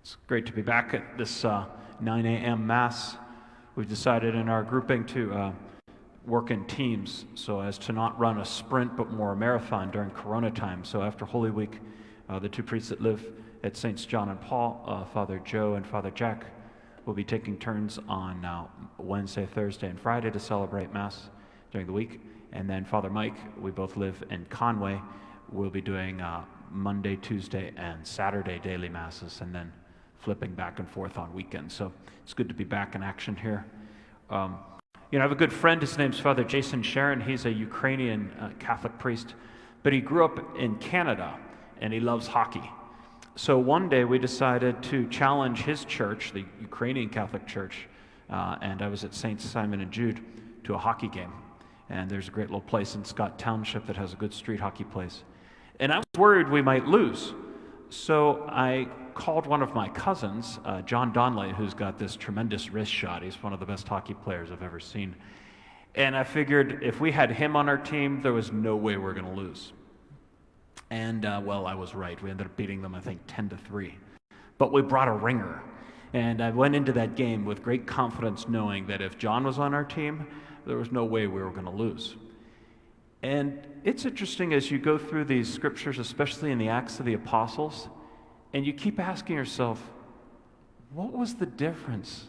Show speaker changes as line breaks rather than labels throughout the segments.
It's great to be back at this 9 a.m. Mass. We've decided in our grouping to work in teams so as to not run a sprint but more a marathon during Corona time. So after Holy Week, the two priests that live at Saints John and Paul, Father Joe and Father Jack, will be taking turns on Wednesday, Thursday, and Friday to celebrate Mass during the week. And then Father Mike, we both live in Conway, will be doing Monday, Tuesday, and Saturday daily Masses, and then flipping back and forth on weekends. So it's good to be back in action here. I have a good friend. His name's Father Jason Sharon. He's a Ukrainian Catholic priest, but he grew up in Canada, and he loves hockey. So one day we decided to challenge his church, the Ukrainian Catholic Church, and I was at St. Simon and Jude, to a hockey game. And there's a great little place in Scott Township that has a good street hockey place. And I was worried we might lose. So I called one of my cousins, John Donnelly, who's got this tremendous wrist shot. He's one of the best hockey players I've ever seen. And I figured if we had him on our team, there was no way we were going to lose. And, well, I was right. We ended up beating them, I think, 10-3. But we brought a ringer. And I went into that game with great confidence knowing that if John was on our team, there was no way we were going to lose. And it's interesting as you go through these scriptures, especially in the Acts of the Apostles, and you keep asking yourself, what was the difference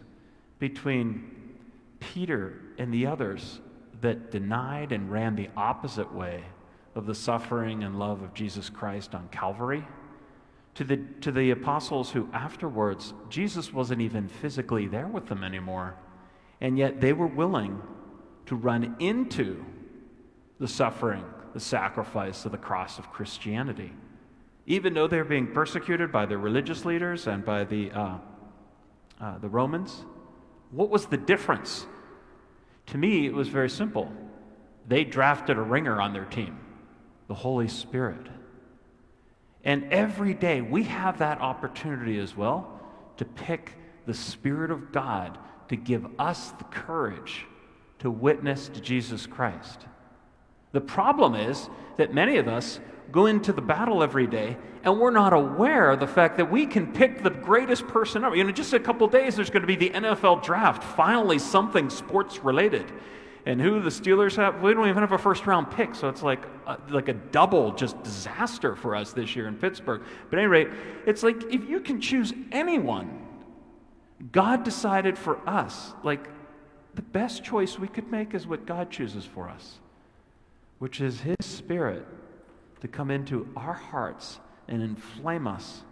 between Peter and the others that denied and ran the opposite way of the suffering and love of Jesus Christ on Calvary, to the apostles who afterwards, Jesus wasn't even physically there with them anymore, and yet they were willing to run into the suffering, the sacrifice of the cross of Christianity. Even though they were being persecuted by the religious leaders and by the Romans, what was the difference? To me, it was very simple. They drafted a ringer on their team, the Holy Spirit. And every day we have that opportunity as well to pick the Spirit of God to give us the courage to witness to Jesus Christ. The problem is that many of us go into the battle every day and we're not aware of the fact that we can pick the greatest person ever. Just a couple days there's going to be the NFL draft, finally something sports related. And who the Steelers have, we don't even have a first round pick, so it's like a double just disaster for us this year in Pittsburgh. But at any rate, it's like if you can choose anyone, God decided for us, like the best choice we could make is what God chooses for us, which is His Spirit to come into our hearts and inflame us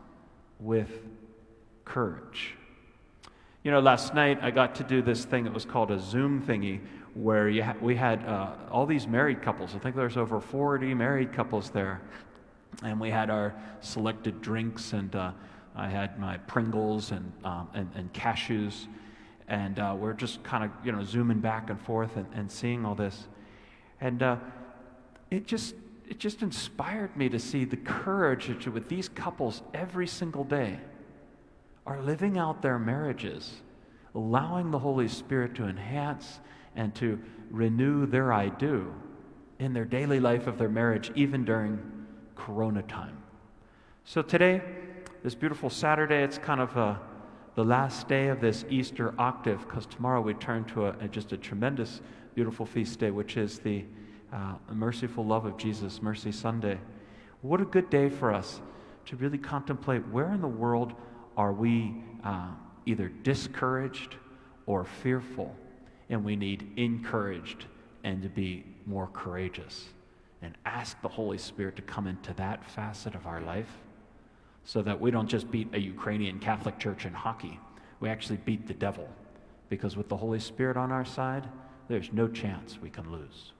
with courage. Last night I got to do this thing that was called a Zoom thingy, where we had all these married couples. I think there's over 40 married couples there. And we had our selected drinks, and I had my Pringles and cashews. And we're just kind of, zooming back and forth and seeing all this. And it just inspired me to see the courage that with these couples every single day are living out their marriages, allowing the Holy Spirit to enhance and to renew their I do in their daily life of their marriage, even during Corona time. So today, this beautiful Saturday, it's kind of the last day of this Easter octave, because tomorrow we turn to just a tremendous, beautiful feast day, which is the Merciful Love of Jesus, Mercy Sunday. What a good day for us to really contemplate where in the world are we either discouraged or fearful, and we need encouraged and to be more courageous, and ask the Holy Spirit to come into that facet of our life so that we don't just beat a Ukrainian Catholic Church in hockey. We actually beat the devil, because with the Holy Spirit on our side, there's no chance we can lose.